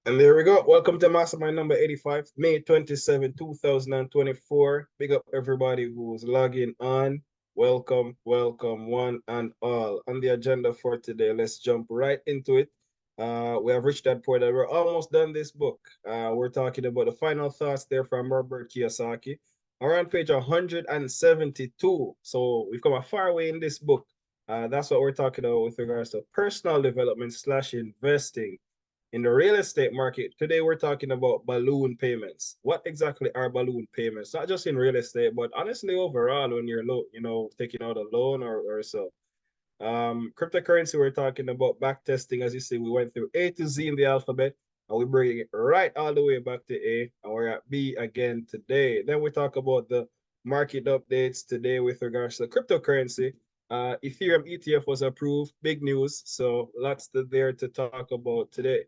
And there we go. Welcome to Mastermind number 85, May 27, 2024. Big up everybody who's logging on. Welcome, welcome, one and all. On the agenda for today, let's jump right into it. We have reached that point that we're almost done this book. We're talking about the final thoughts there from Robert Kiyosaki. We're on page 172. So we've come a far way in this book. That's what we're talking about with regards to personal development slash investing in the real estate market. Today we're talking about balloon payments. What exactly are balloon payments? Not just in real estate, but honestly overall when you're taking out a loan or so. Cryptocurrency, we're talking about back testing. As you see, we went through A to Z in the alphabet, and we bring it right all the way back to A, and we're at B again today. Then we talk about the market updates today with regards to cryptocurrency. Ethereum ETF was approved, big news. So lots there to talk about today.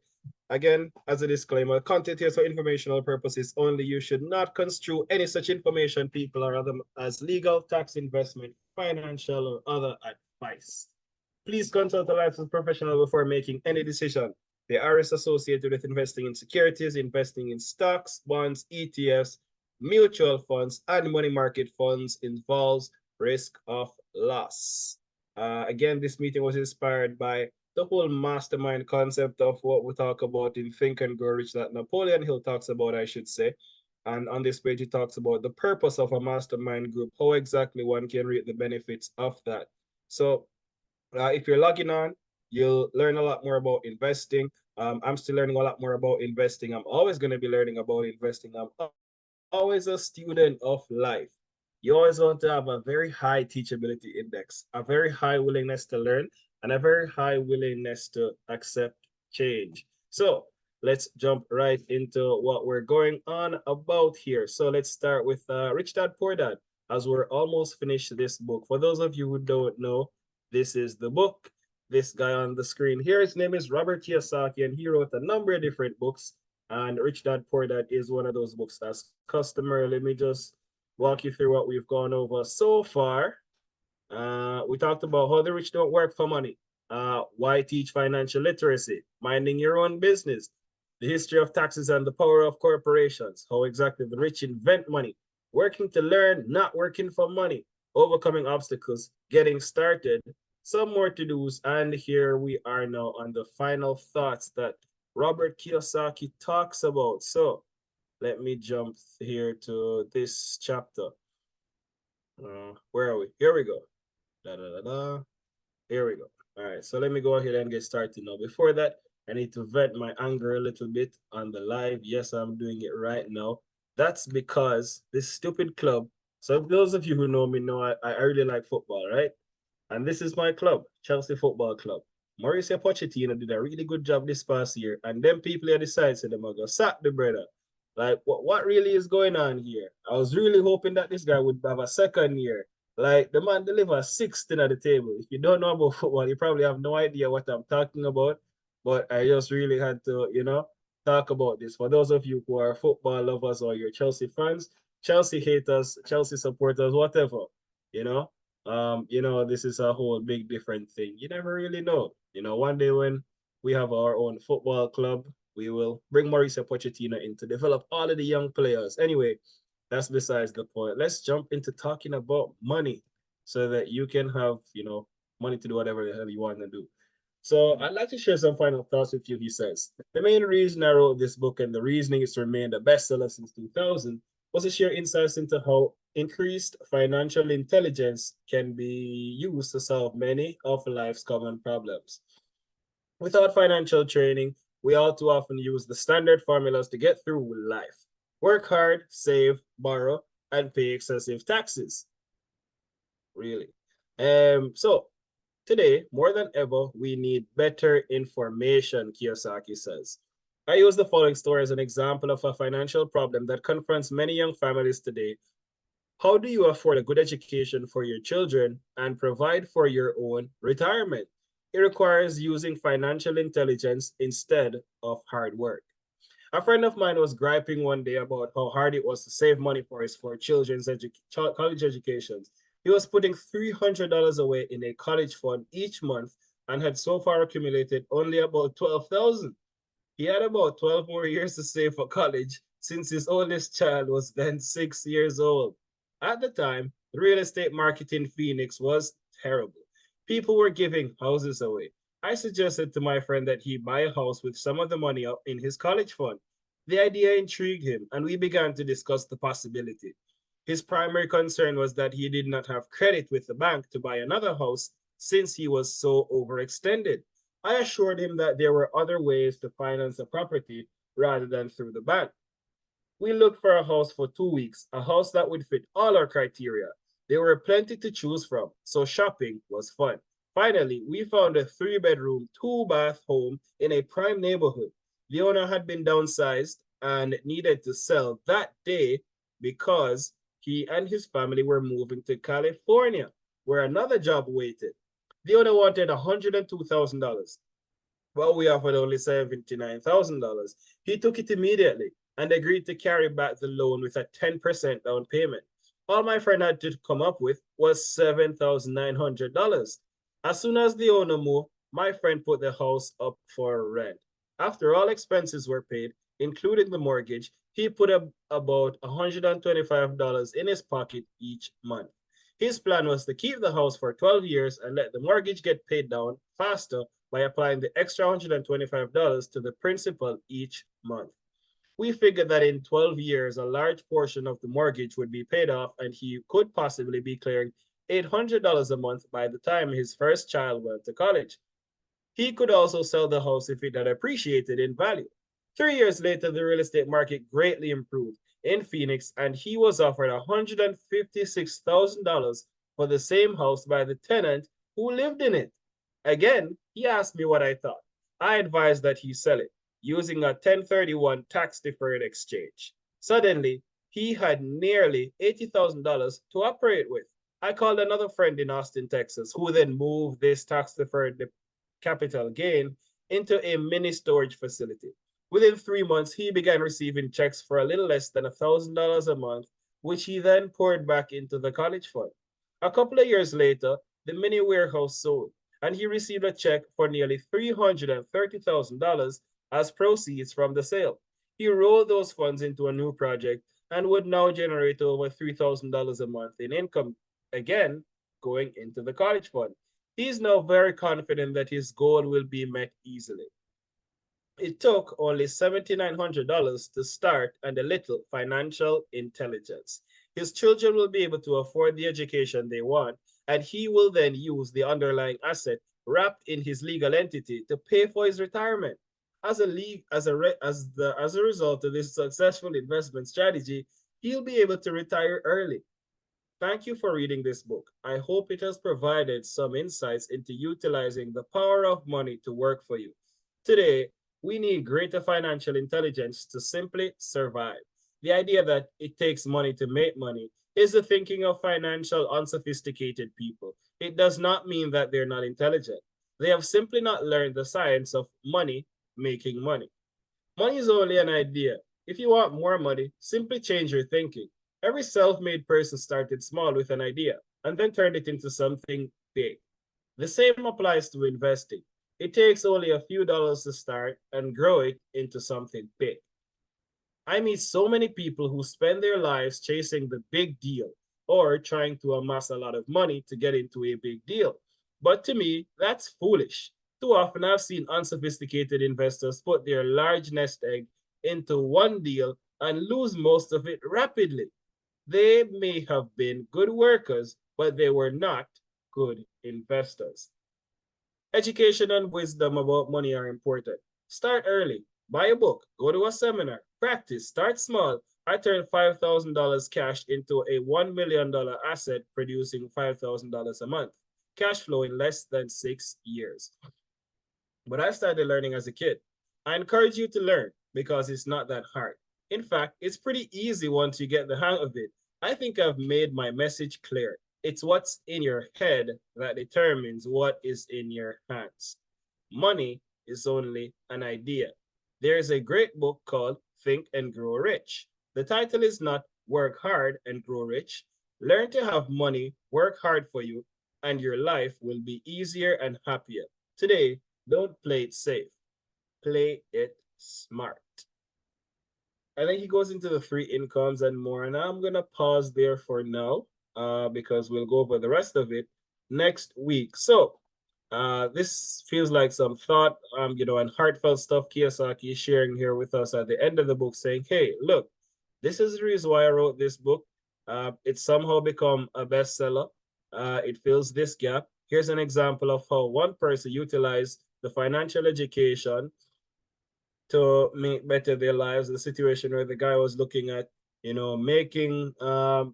Again, as a disclaimer, content here for informational purposes only. You should not construe any such information, people, or other as legal, tax, investment, financial, or other advice. Please consult a licensed professional before making any decision. The RS associated with investing in securities, investing in stocks, bonds, ETFs, mutual funds, and money market funds involves risk of loss. Again, this meeting was inspired by the whole mastermind concept of what we talk about in Think and Grow Rich that Napoleon Hill talks about, I should say. And on this page, he talks about the purpose of a mastermind group, how exactly one can reap the benefits of that. So if you're logging on, you'll learn a lot more about investing. I'm still learning a lot more about investing. I'm always going to be learning about investing. I'm always a student of life. You always want to have a very high teachability index, a very high willingness to learn, and a very high willingness to accept change. So let's jump right into what we're going on about here. So let's start with Rich Dad Poor Dad, as we're almost finished this book. For those of you who don't know, this is the book. This guy on the screen here, his name is Robert Kiyosaki, and he wrote a number of different books. And Rich Dad Poor Dad is one of those books that's customary. Let me just walk you through what we've gone over so far. We talked about how the rich don't work for money. Why teach financial literacy? Minding your own business. The history of taxes and the power of corporations. How exactly the rich invent money. Working to learn, not working for money. Overcoming obstacles. Getting started. Some more to do's. And here we are now on the final thoughts that Robert Kiyosaki talks about. So let me jump here to this chapter. Where are we? Here we go. Da, da, da, da. Here we go. All right, so let me go ahead and get started now. Before that, I need to vent my anger a little bit on the live. Yes, I'm doing it right now. That's because this stupid club. So those of you who know me know I really like football, right? And this is my club, Chelsea Football Club. Mauricio Pochettino did a really good job this past year, and them people here decided to them are gonna sack the brother. Like, what really is going on here? I was really hoping that this guy would have a second year. Like, the man delivers 16 at the table. If you don't know about football, you probably have no idea what I'm talking about. But I just really had to, talk about this. For those of you who are football lovers or you're Chelsea fans, Chelsea haters, Chelsea supporters, whatever, you know, this is a whole big different thing. You never really know. One day when we have our own football club, we will bring Mauricio Pochettino in to develop all of the young players. Anyway, that's besides the point. Let's jump into talking about money so that you can have, money to do whatever the hell you want to do. So I'd like to share some final thoughts with you, he says. The main reason I wrote this book and the reasoning it's remained a bestseller since 2000 was to share insights into how increased financial intelligence can be used to solve many of life's common problems. Without financial training, we all too often use the standard formulas to get through life. Work hard, save, borrow, and pay excessive taxes. Really. So today, more than ever, we need better information, Kiyosaki says. I use the following story as an example of a financial problem that confronts many young families today. How do you afford a good education for your children and provide for your own retirement? It requires using financial intelligence instead of hard work. A friend of mine was griping one day about how hard it was to save money for his four children's college educations. He was putting $300 away in a college fund each month and had so far accumulated only about 12,000. He had about 12 more years to save for college since his oldest child was then 6 years old. At the time, the real estate market in Phoenix was terrible. People were giving houses away. I suggested to my friend that he buy a house with some of the money up in his college fund. The idea intrigued him, and we began to discuss the possibility. His primary concern was that he did not have credit with the bank to buy another house since he was so overextended. I assured him that there were other ways to finance a property rather than through the bank. We looked for a house for 2 weeks, a house that would fit all our criteria. There were plenty to choose from, so shopping was fun. Finally, we found a 3 bedroom, 2 bath home in a prime neighborhood. The owner had been downsized and needed to sell that day because he and his family were moving to California, where another job waited. The owner wanted $102,000. Well, we offered only $79,000. He took it immediately and agreed to carry back the loan with a 10% down payment. All my friend had to come up with was $7,900. As soon as the owner moved, my friend put the house up for rent. After all expenses were paid, including the mortgage, he put up about $125 in his pocket each month. His plan was to keep the house for 12 years and let the mortgage get paid down faster by applying the extra $125 to the principal each month. We figured that in 12 years, a large portion of the mortgage would be paid off and he could possibly be clearing $800 a month by the time his first child went to college. He could also sell the house if it had appreciated in value. 3 years later, the real estate market greatly improved in Phoenix, and he was offered $156,000 for the same house by the tenant who lived in it. Again, he asked me what I thought. I advised that he sell it using a 1031 tax deferred exchange. Suddenly, he had nearly $80,000 to operate with. I called another friend in Austin, Texas, who then moved this tax deferred capital gain into a mini storage facility. Within 3 months, he began receiving checks for a little less than $1,000 a month, which he then poured back into the college fund. A couple of years later, the mini warehouse sold, and he received a check for nearly $330,000 as proceeds from the sale. He rolled those funds into a new project and would now generate over $3,000 a month in income, again, going into the college fund. He's now very confident that his goal will be met easily. It took only $7,900 to start and a little financial intelligence. His children will be able to afford the education they want, and he will then use the underlying asset wrapped in his legal entity to pay for his retirement. As a league, as a result of this successful investment strategy, he'll be able to retire early. Thank you for reading this book. I hope it has provided some insights into utilizing the power of money to work for you. Today, we need greater financial intelligence to simply survive. The idea that it takes money to make money is the thinking of financial unsophisticated people. It does not mean that they're not intelligent. They have simply not learned the science of money making money. Money is only an idea. If you want more money, simply change your thinking. Every self-made person started small with an idea and then turned it into something big. The same applies to investing. It takes only a few dollars to start and grow it into something big. I meet so many people who spend their lives chasing the big deal or trying to amass a lot of money to get into a big deal. But to me, that's foolish. Too often I've seen unsophisticated investors put their large nest egg into one deal and lose most of it rapidly. They may have been good workers, but they were not good investors. Education and wisdom about money are important. Start early. Buy a book. Go to a seminar. Practice. Start small. I turned $5,000 cash into a $1 million asset producing $5,000 a month. Cash flow in less than 6 years. But I started learning as a kid. I encourage you to learn because it's not that hard. In fact, it's pretty easy once you get the hang of it. I think I've made my message clear. It's what's in your head that determines what is in your hands. Money is only an idea. There is a great book called Think and Grow Rich. The title is not Work Hard and Grow Rich. Learn to have money work hard for you, and your life will be easier and happier. Today, don't play it safe. Play it Smart. I think he goes into the three incomes and more. And I'm gonna pause there for now, because we'll go over the rest of it next week. So, this feels like some thought, and heartfelt stuff Kiyosaki is sharing here with us at the end of the book, saying, "Hey, look, this is the reason why I wrote this book. It's somehow become a bestseller. It fills this gap. Here's an example of how one person utilized the financial education to make better their lives. The situation where the guy was looking at, making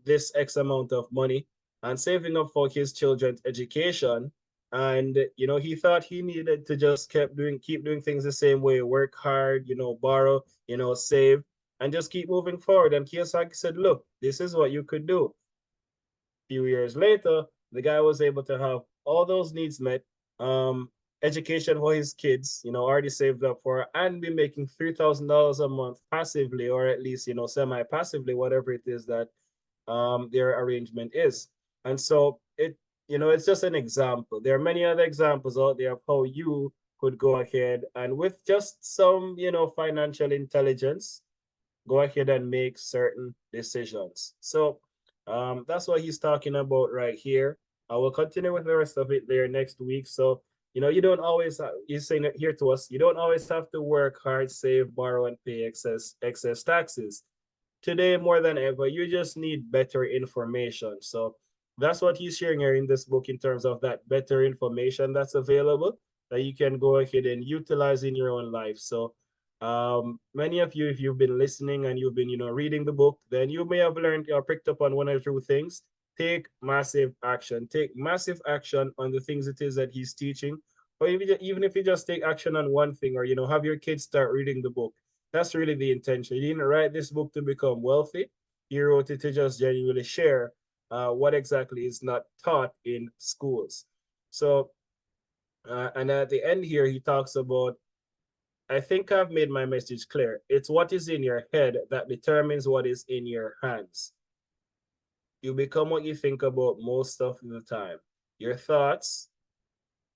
this X amount of money and saving up for his children's education. And he thought he needed to just keep doing things the same way, work hard, borrow, save, and just keep moving forward. And Kiyosaki said, look, this is what you could do. Few years later, the guy was able to have all those needs met, um, education for his kids, already saved up for, and be making $3,000 a month passively, or at least, semi-passively, whatever it is that their arrangement is. And so it's just an example. There are many other examples out there of how you could go ahead and with just some, financial intelligence, go ahead and make certain decisions. So that's what he's talking about right here. I will continue with the rest of it there next week. So, you don't always, he's saying it here to us, you don't always have to work hard, save, borrow, and pay excess taxes. Today, more than ever, you just need better information. So that's what he's sharing here in this book in terms of that better information that's available that you can go ahead and utilize in your own life. So many of you, if you've been listening and you've been, reading the book, then you may have learned or picked up on one or two things. Take massive action. Take massive action on the things it is that he's teaching. Or even if you just take action on one thing, or have your kids start reading the book. That's really the intention. You didn't write this book to become wealthy. You wrote it to just genuinely share what exactly is not taught in schools. So, and at the end here, he talks about, I think I've made my message clear. It's what is in your head that determines what is in your hands. You become what you think about most of the time. Your thoughts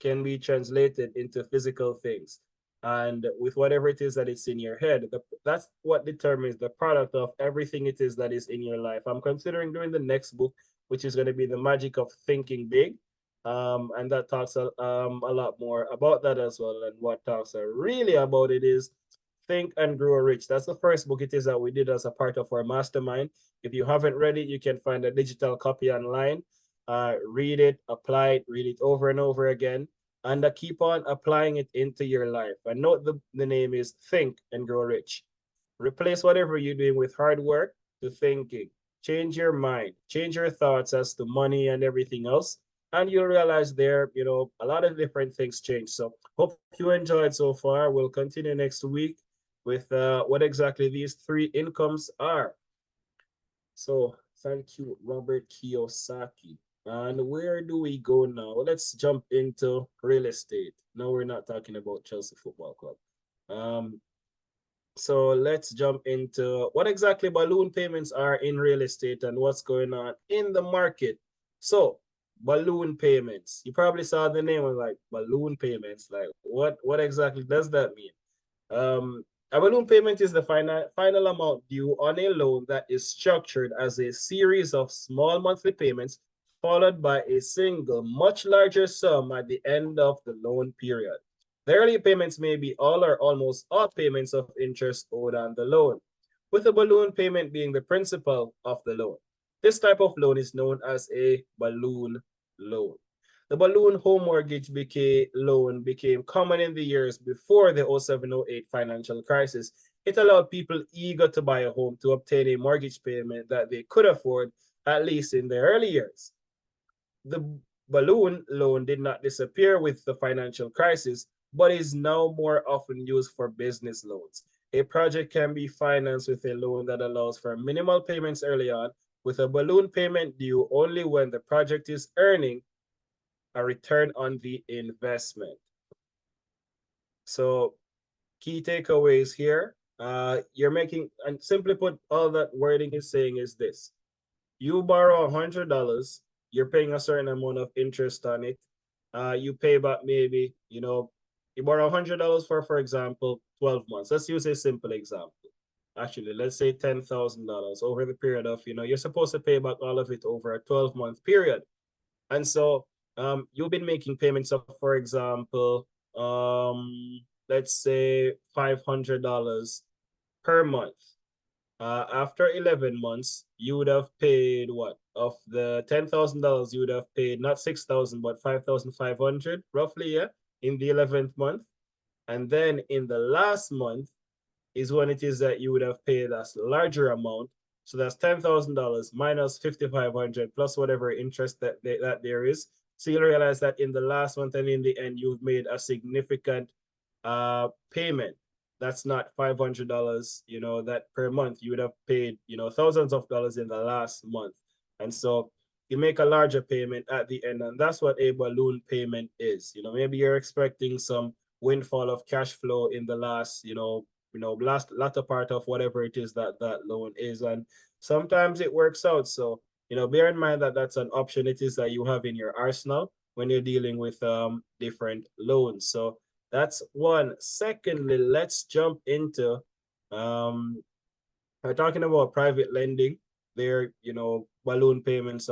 can be translated into physical things. And with whatever it is that it's in your head, that's what determines the product of everything it is that is in your life. I'm considering doing the next book, which is going to be The Magic of Thinking Big. And that talks a lot more about that as well. And what talks really about it is Think and Grow Rich. That's the first book it is that we did as a part of our mastermind. If you haven't read it, you can find a digital copy online. Read it, apply it, read it over and over again, and keep on applying it into your life. And note the name is Think and Grow Rich. Replace whatever you're doing with hard work to thinking. Change your mind, change your thoughts as to money and everything else. And you'll realize there, a lot of different things change. So hope you enjoyed so far. We'll continue next week with what exactly these three incomes are. So thank you, Robert Kiyosaki. And where do we go now? Let's jump into real estate. No, we're not talking about Chelsea Football Club. Um, so let's jump into what exactly balloon payments are in real estate and what's going on in the market. So balloon payments. You probably saw the name of like balloon payments. Like what exactly does that mean? A balloon payment is the final amount due on a loan that is structured as a series of small monthly payments followed by a single, much larger sum at the end of the loan period. The early payments may be all or almost all payments of interest owed on the loan, with the balloon payment being the principal of the loan. This type of loan is known as a balloon loan. The balloon home mortgage loan became common in the years before the 07-08 financial crisis. It allowed people eager to buy a home to obtain a mortgage payment that they could afford, at least in their early years. The balloon loan did not disappear with the financial crisis, but is now more often used for business loans. A project can be financed with a loan that allows for minimal payments early on, with a balloon payment due only when the project is earning a return on the investment. So key takeaways here. You're making, and simply put, all that wording is saying is this. You borrow $100, you're paying a certain amount of interest on it. You pay back maybe, You borrow $100 for example, 12 months. Let's use a simple example. Actually, let's say $10,000 over the period of, you're supposed to pay back all of it over a 12-month period. And so you've been making payments of, for example, let's say $500 per month. After 11 months, you would have paid what? Of the $10,000, you would have paid not 6,000, but 5,500 roughly, yeah, in the 11th month. And then in the last month is when it is that you would have paid a larger amount. So that's $10,000 minus 5,500 plus whatever interest that there is. So you'll realize that in the last month and in the end, you've made a significant payment. That's not $500, that per month. You would have paid, thousands of dollars in the last month. And so you make a larger payment at the end. And that's what a balloon payment is. Maybe you're expecting some windfall of cash flow in the last, last latter part of whatever it is that loan is. And sometimes it works out. So, bear in mind that that's an option it is that you have in your arsenal when you're dealing with different loans. So that's one. Secondly, let's jump into we're talking about private lending. There, balloon payments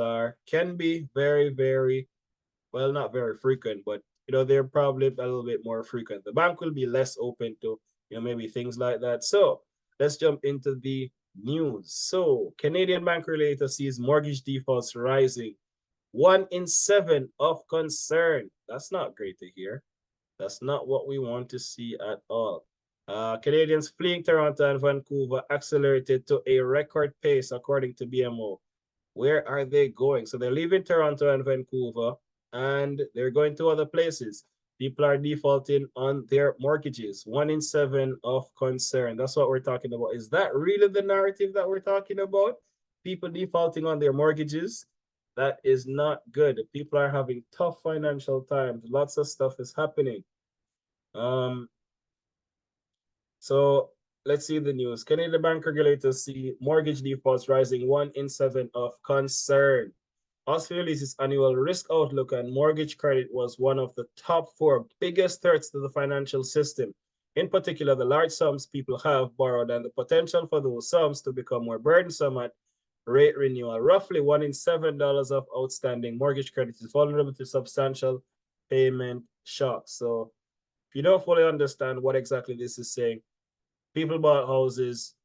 can be very, very, well, not very frequent, but they're probably a little bit more frequent. The bank will be less open to, maybe things like that. So let's jump into the news. So Canadian bank regulator sees mortgage defaults rising. 1 in 7 of concern. That's not great to hear. That's not what we want to see at all. Canadians fleeing Toronto and Vancouver accelerated to a record pace, according to BMO. Where are they going? So they're leaving Toronto and Vancouver, and they're going to other places. People are defaulting on their mortgages. 1 in 7 of concern. That's what we're talking about. Is that really the narrative that we're talking about? People defaulting on their mortgages? That is not good. People are having tough financial times. Lots of stuff is happening. So let's see the news. Canadian bank regulators see mortgage defaults rising 1 in 7 of concern. Australia released its annual risk outlook, and mortgage credit was one of the top 4 biggest threats to the financial system. In particular, the large sums people have borrowed and the potential for those sums to become more burdensome at rate renewal. Roughly 1 in $7 of outstanding mortgage credit is vulnerable to substantial payment shocks. So if you don't fully understand what exactly this is saying, people bought houses,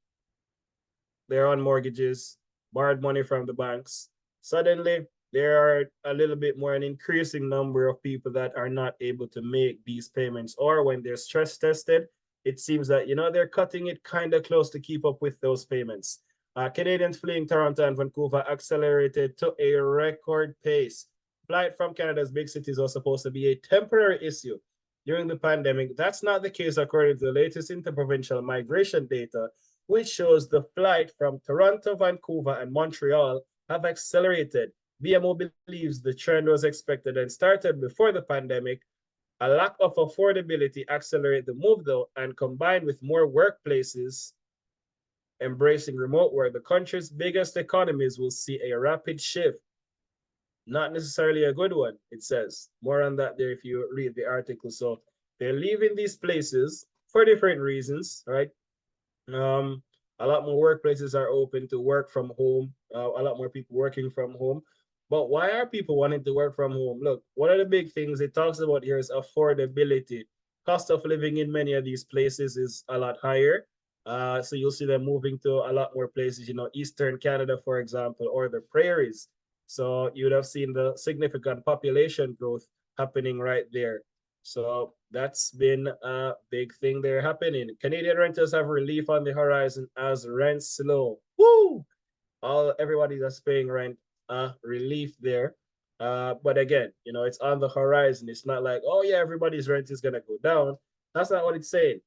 they're on mortgages, borrowed money from the banks. Suddenly, there are a little bit more an increasing number of people that are not able to make these payments, or when they're stress tested, it seems that they're cutting it kind of close to keep up with those payments. Canadians fleeing Toronto and Vancouver accelerated to a record pace. Flight from Canada's big cities was supposed to be a temporary issue during the pandemic. That's not the case according to the latest interprovincial migration data, which shows the flight from Toronto, Vancouver, and Montreal have accelerated. BMO believes the trend was expected and started before the pandemic. A lack of affordability accelerated the move, though, and combined with more workplaces embracing remote work, the country's biggest economies will see a rapid shift. Not necessarily a good one, it says. More on that there if you read the article. So they're leaving these places for different reasons, right? A lot more workplaces are open to work from home. A lot more people working from home. But why are people wanting to work from home? Look, one of the big things it talks about here is affordability. Cost of living in many of these places is a lot higher. So you'll see them moving to a lot more places, Eastern Canada, for example, or the prairies. So you'd have seen the significant population growth happening right there. So that's been a big thing there happening. Canadian renters have relief on the horizon as rents slow. Woo! Everybody that's paying rent, relief there. But again, it's on the horizon. It's not like, oh yeah, everybody's rent is gonna go down. That's not what it's saying.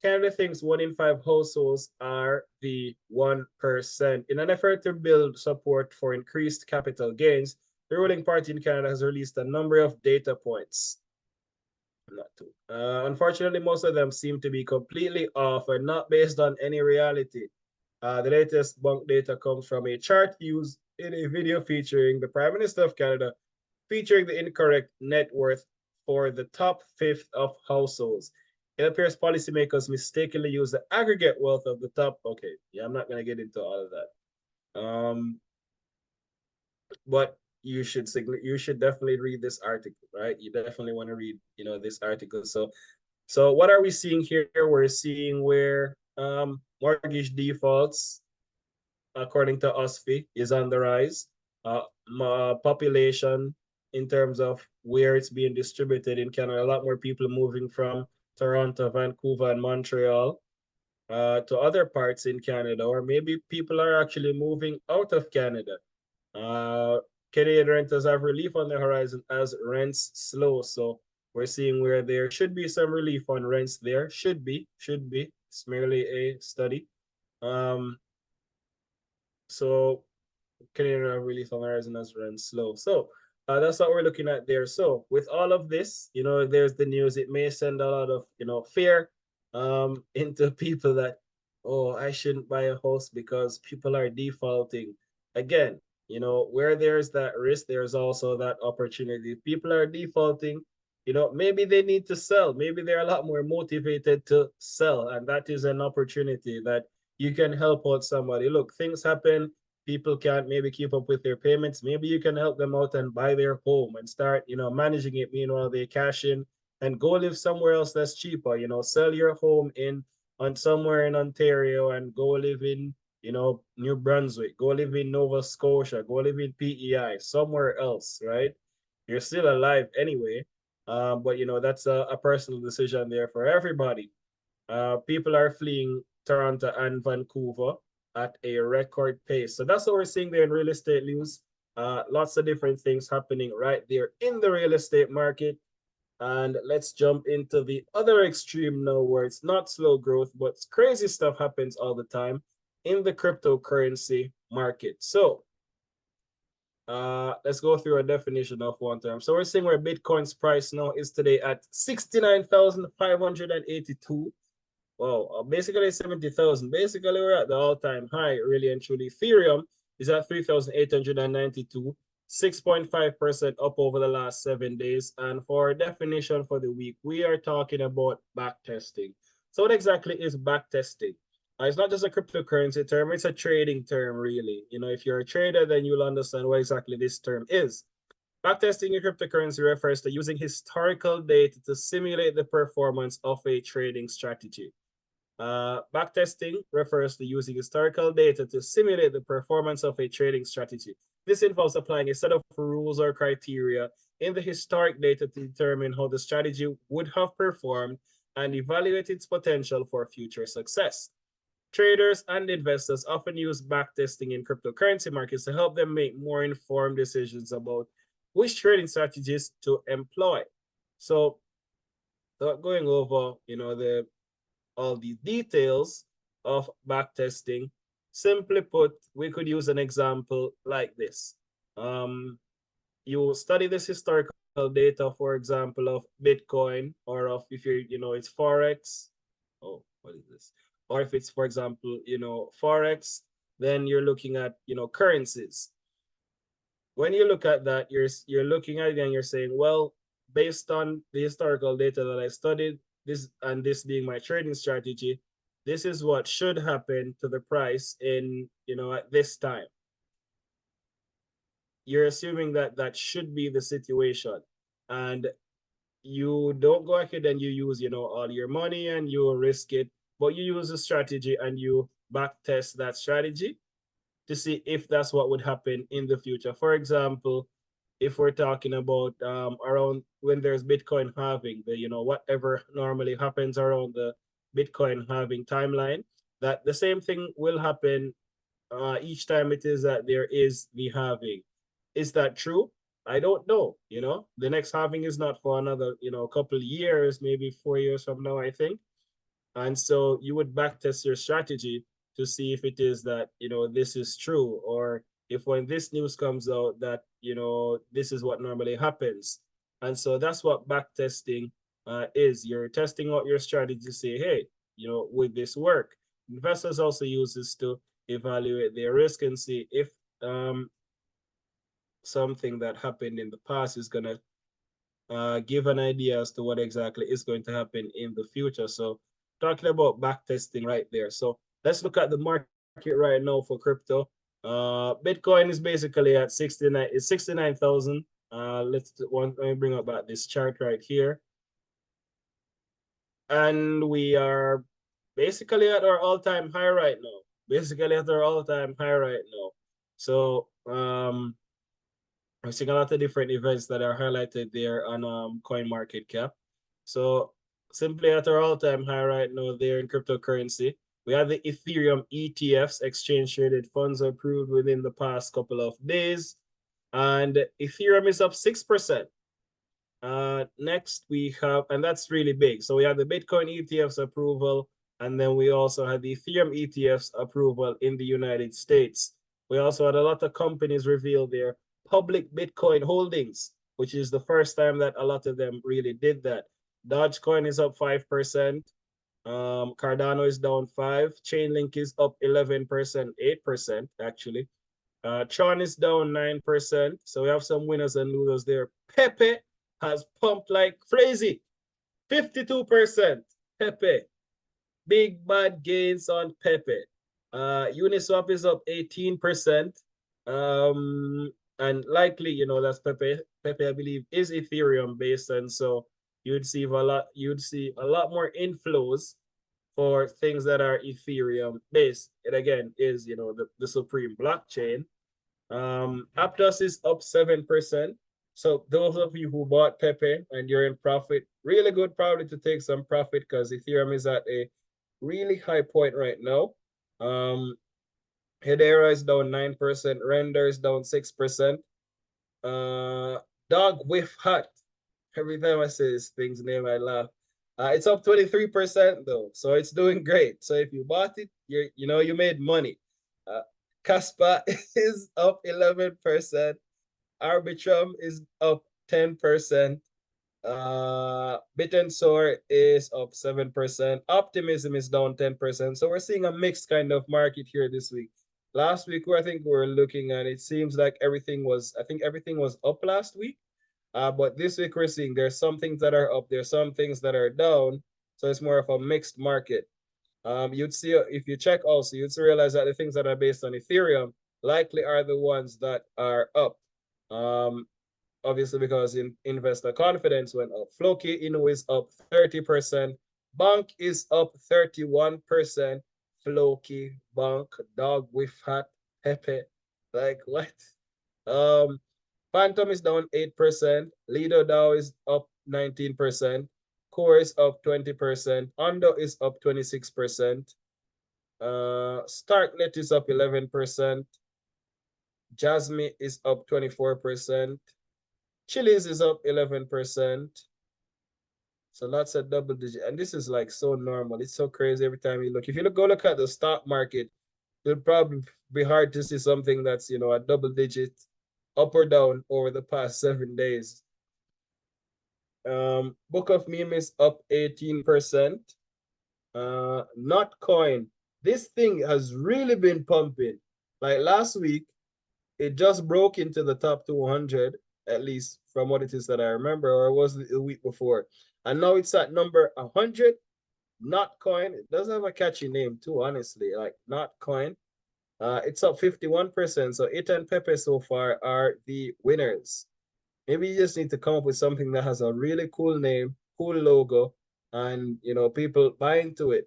Canada thinks 1 in 5 households are the 1%. In an effort to build support for increased capital gains, the ruling party in Canada has released a number of data points. Not too. Unfortunately, most of them seem to be completely off and not based on any reality. The latest bank data comes from a chart used in a video featuring the Prime Minister of Canada, featuring the incorrect net worth for the top fifth of households. It appears policymakers mistakenly use the aggregate wealth of the top. Okay, yeah, I'm not gonna get into all of that. But you should definitely read this article, right? You definitely want to read, this article. So what are we seeing here? We're seeing where mortgage defaults, according to OSFI, is on the rise. Population in terms of where it's being distributed in Canada, a lot more people moving from Toronto, Vancouver, and Montreal to other parts in Canada, or maybe people are actually moving out of Canada. Uh, Canadian renters have relief on the horizon as rents slow. So we're seeing where there should be some relief on rents there. Should be. It's merely a study. So Canadian relief on the horizon as rents slow. So that's what we're looking at there. So with all of this, there's the news. It may send a lot of, fear into people that, oh, I shouldn't buy a house because people are defaulting. Again, where there's that risk, there's also that opportunity. If people are defaulting, maybe they need to sell. Maybe they're a lot more motivated to sell. And that is an opportunity that you can help out somebody. Look, things happen. People can't maybe keep up with their payments. Maybe you can help them out and buy their home and start, managing it. Meanwhile, they cash in and go live somewhere else that's cheaper. Sell your home on somewhere in Ontario and go live in, New Brunswick. Go live in Nova Scotia. Go live in PEI, somewhere else, right? You're still alive anyway. But that's a personal decision there for everybody. People are fleeing Toronto and Vancouver at a record pace. So that's what we're seeing there in real estate news. Lots of different things happening right there in the real estate market. And let's jump into the other extreme now, where it's not slow growth, but crazy stuff happens all the time in the cryptocurrency market. So let's go through a definition of one term. So we're seeing where Bitcoin's price now is today at 69,582. Wow, basically 70,000. Basically, we're at the all-time high, really and truly. Ethereum is at 3,892, 6.5% up over the last 7 days. And for definition for the week, we are talking about backtesting. So what exactly is backtesting? It's not just a cryptocurrency term, it's a trading term, really. If you're a trader, then you'll understand what exactly this term is. Backtesting in cryptocurrency refers to using historical data to simulate the performance of a trading strategy. Backtesting refers to using historical data to simulate the performance of a trading strategy. This involves applying a set of rules or criteria in the historic data to determine how the strategy would have performed and evaluate its potential for future success. Traders and investors often use backtesting in cryptocurrency markets to help them make more informed decisions about which trading strategies to employ. So, going over, all the details of backtesting, simply put, we could use an example like this. You study this historical data, for example, of Bitcoin, or of, if it's Forex. Oh, what is this? Or if it's, for example, Forex, then you're looking at, currencies. When you look at that, you're looking at it and you're saying, well, based on the historical data that I studied, this being my trading strategy, this is what should happen to the price in, at this time. You're assuming that that should be the situation, and you don't go ahead and you use, all your money and you risk it, but you use a strategy and you back test that strategy to see if that's what would happen in the future. For example, if we're talking about around when there's Bitcoin halving, whatever normally happens around the Bitcoin halving timeline, that the same thing will happen each time it is that there is the halving. Is that true? I don't know. The next halving is not for another, couple of years, maybe 4 years from now, I think. And so you would backtest your strategy to see if it is that, this is true, or if when this news comes out that, this is what normally happens. And so that's what backtesting is. You're testing out your strategy to say, hey, would this work? Investors also use this to evaluate their risk and see if something that happened in the past is going to give an idea as to what exactly is going to happen in the future. So talking about back testing right there. So let's look at the market right now for crypto. Bitcoin is basically at 69, it's 69,000. Let me bring up back this chart right here. And we are basically at our all-time high right now. Basically at our all-time high right now. So we're seeing a lot of different events that are highlighted there on coin market cap. So simply at our all-time high right now there in cryptocurrency. We have the Ethereum ETFs, exchange traded funds approved within the past couple of days. And Ethereum is up 6%. Next we have, and that's really big. So we have the Bitcoin ETFs approval, and then we also had the Ethereum ETFs approval in the United States. We also had a lot of companies reveal their public Bitcoin holdings, which is the first time that a lot of them really did that. Dogecoin is up 5%. Cardano is down 5. Chainlink is up 11%, 8% actually. Tron is down 9%. So we have some winners and losers there. Pepe has pumped like crazy. 52%. Pepe. Big bad gains on Pepe. Uniswap is up 18%. And likely, that's Pepe. Pepe, I believe, is Ethereum based, and so you'd see a lot more inflows for things that are Ethereum based. It again is, the supreme blockchain. Aptos is up 7%. So those of you who bought Pepe and you're in profit, really good probably to take some profit because Ethereum is at a really high point right now. Hedera is down 9%, Render is down 6%. Dog Whiff Hut. Every time I say this thing's name, I laugh. It's up 23% though, so it's doing great. So if you bought it, you made money. Caspa is up 11%. Arbitrum is up 10%. Bit and Soar is up 7%. Optimism is down 10%. So we're seeing a mixed kind of market here this week. Last week, I think we were looking at, it seems like everything was up last week. But this week we're seeing there's some things that are up, there's some things that are down. So it's more of a mixed market. You'd see, if you check also, you'd realize that the things that are based on Ethereum likely are the ones that are up. Obviously because investor confidence went up. Floki Inu is up 30%. Bank is up 31%. Floki, Bank, Dog with Hat, Pepe. Like what? Phantom is down 8%. Lido DAO is up 19%. Core is up 20%. Ondo is up 26%. Starknet is up 11%. Jasmine is up 24%. Chili's is up 11%. So that's a double digit. And this is like so normal. It's so crazy every time you look. If you go look at the stock market, it'll probably be hard to see something that's, a double digit up or down over the past 7 days. Book of Meme is up 18%. Notcoin. This thing has really been pumping. Like last week, it just broke into the top 200, at least from what it is that I remember, or was it the week before? And now it's at number 100. Notcoin. It does have a catchy name too, honestly. Like Notcoin. It's up 51%. So it and Pepe so far are the winners. Maybe you just need to come up with something that has a really cool name, cool logo, and people buy into it.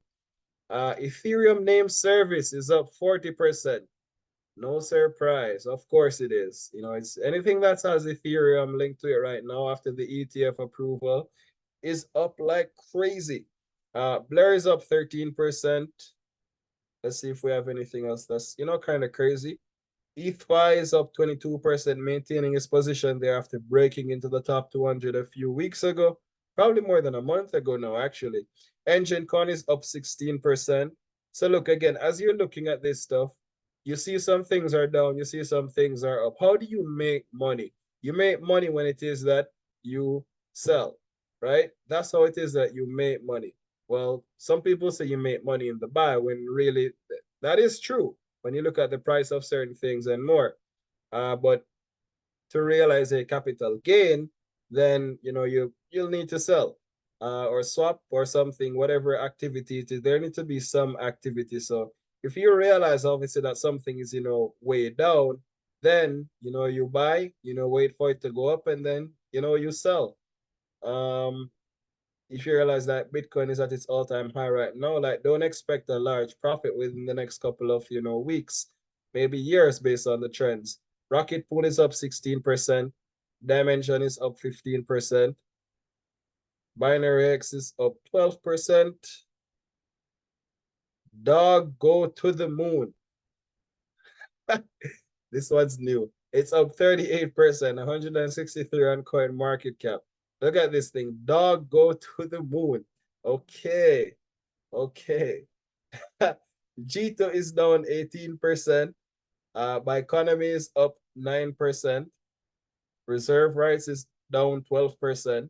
Ethereum name service is up 40%. No surprise. Of course it is. It's anything that has Ethereum linked to it right now after the ETF approval is up like crazy. Blur is up 13%. Let's see if we have anything else that's, kind of crazy. ETHY is up 22%, maintaining its position there after breaking into the top 200 a few weeks ago. Probably more than a month ago now, actually. EngineCon is up 16%. So look, again, as you're looking at this stuff, you see some things are down, you see some things are up. How do you make money? You make money when it is that you sell, right? That's how it is that you make money. Well, some people say you make money in the buy when really that is true when you look at the price of certain things and more. But to realize a capital gain, then you'll need to sell or swap or something, whatever activity it is. There need to be some activity. So if you realize obviously that something is way down, then you buy, wait for it to go up, and then you sell. Um, if you realize that Bitcoin is at its all-time high right now, like don't expect a large profit within the next couple of weeks, maybe years based on the trends. Rocket Pool is up 16%, Dimension is up 15%, Binary X is up 12%. Dog go to the moon. This one's new. It's up 38%, 163 on coin market cap. Look at this thing. Dog go to the moon. Okay. Okay. Jito is down 18%. By economy is up 9%. Reserve rights is down 12%.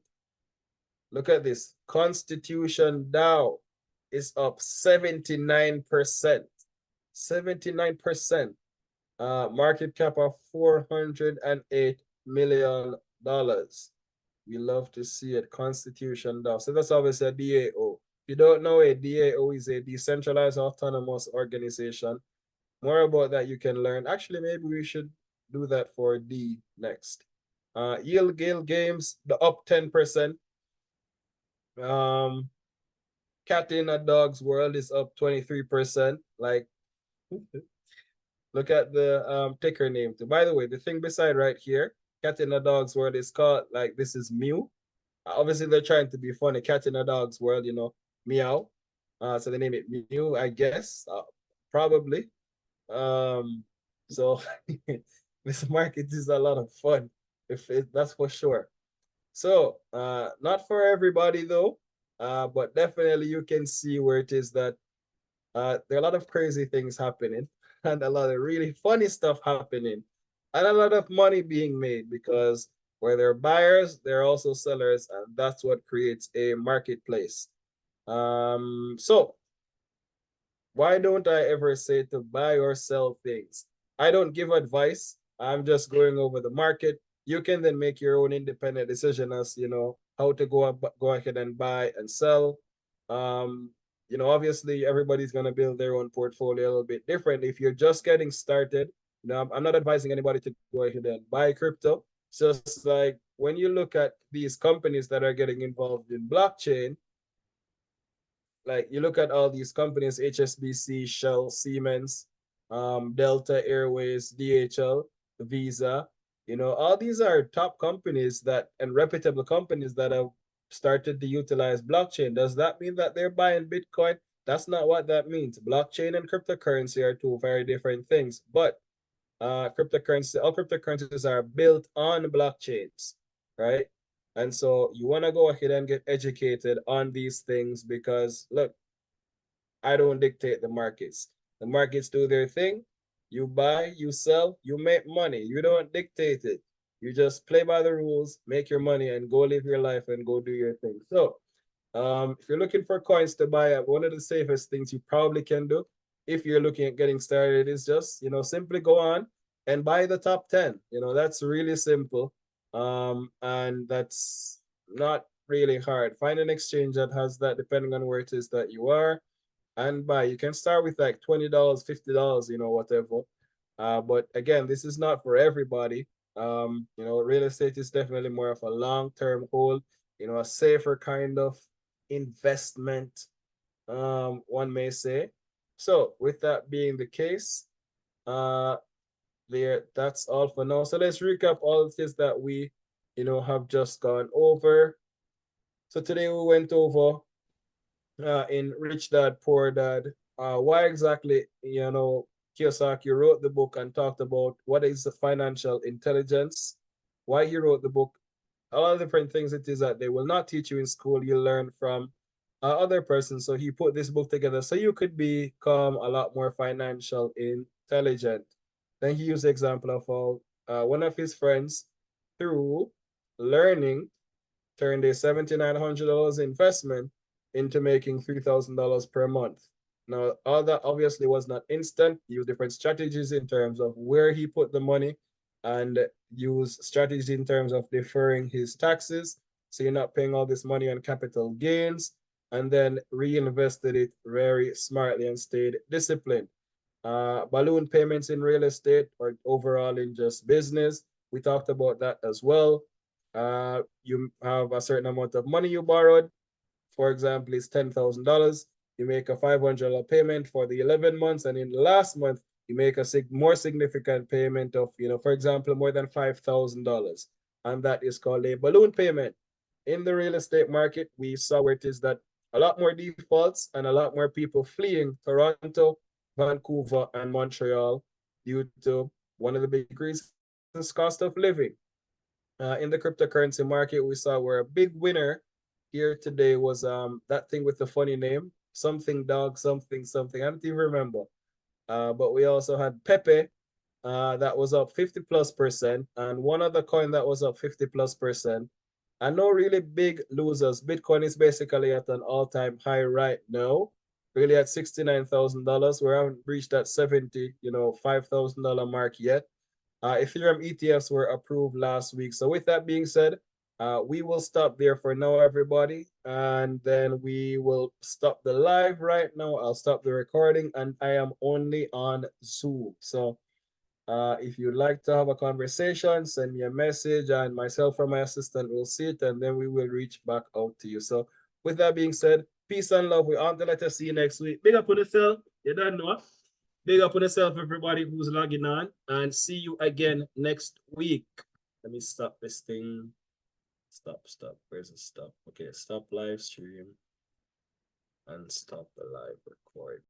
Look at this. Constitution DAO is up 79%. 79%. Market cap of $408 million. We love to see it. Constitution DAO. So that's obviously a DAO. If you don't know, a DAO is a decentralized autonomous organization. More about that you can learn. Actually, maybe we should do that for D next. Yield Gale Games, the up 10%. Cat in a Dog's World is up 23%. Like, look at the ticker name too. By the way, the thing beside right here, Cat in a Dog's World is called, like, this is Mew. Obviously, they're trying to be funny. Cat in a Dog's World, meow. So they name it Mew, I guess. Probably. So this market is a lot of fun. That's for sure. So not for everybody though, but definitely you can see where it is that there are a lot of crazy things happening and a lot of really funny stuff happening and a lot of money being made, because where there are buyers, there are also sellers, and that's what creates a marketplace. So why don't I ever say to buy or sell things? I don't give advice. I'm just going over the market. You can then make your own independent decision as how to go ahead and buy and sell. Obviously everybody's gonna build their own portfolio a little bit different. If you're just getting started, I'm not advising anybody to go ahead and buy crypto. It's just like when you look at these companies that are getting involved in blockchain, like you look at all these companies, HSBC, Shell, Siemens, Delta Airways, DHL, Visa, all these are top companies that and reputable companies that have started to utilize blockchain. Does that mean that they're buying Bitcoin? That's not what that means. Blockchain and cryptocurrency are two very different things. But all cryptocurrencies are built on blockchains, right? And so you want to go ahead and get educated on these things because look, I don't dictate the markets. The markets do their thing. You buy, you sell, you make money. You don't dictate it. You just play by the rules, make your money, and go live your life and go do your thing. So if you're looking for coins to buy, one of the safest things you probably can do if you're looking at getting started is just, simply go on and buy the top 10. That's really simple. And that's not really hard. Find an exchange that has that, depending on where it is that you are, and buy. You can start with like $20, $50, whatever. But again, this is not for everybody. Real estate is definitely more of a long-term hold, a safer kind of investment, one may say. So with that being the case, that's all for now. So let's recap all of this that we, have just gone over. So today we went over in Rich Dad, Poor Dad, why exactly, Kiyosaki wrote the book and talked about what is the financial intelligence, why he wrote the book, all the different things it is that they will not teach you in school. You learn from other persons. So he put this book together so you could become a lot more financial intelligent. Then he used the example of how one of his friends, through learning, turned a $7,900 investment into making $3,000 per month. Now, all that obviously was not instant. He used different strategies in terms of where he put the money and use strategy in terms of deferring his taxes. So you're not paying all this money on capital gains, and then reinvested it very smartly and stayed disciplined. Balloon payments in real estate or overall in just business. We talked about that as well. You have a certain amount of money you borrowed. For example, it's $10,000. You make a $500 payment for the 11 months, and in the last month, you make a more significant payment of, for example, more than $5,000. And that is called a balloon payment. In the real estate market, we saw where it is that a lot more defaults and a lot more people fleeing Toronto, Vancouver, and Montreal due to one of the big reasons, cost of living. In the cryptocurrency market, we saw where a big winner here today was that thing with the funny name, something dog, something something. I don't even remember. But we also had Pepe, that was up 50 plus percent, and one other coin that was up 50 plus percent. And no really big losers. Bitcoin is basically at an all-time high right now, really at $69,000. We haven't reached that 70, $5,000 mark yet. Ethereum ETFs were approved last week. So with that being said, we will stop there for now, everybody. And then we will stop the live right now. I'll stop the recording, and I am only on Zoom. So if you'd like to have a conversation, send me a message, and myself or my assistant will see it, and then we will reach back out to you. So with that being said, peace and love. We aren't to let us see you next week. Big up on yourself. You don't know. Big up on yourself, everybody who's logging on, and see you again next week. Let me stop this thing. Stop. Where's the stop? Okay, stop live stream and stop the live record.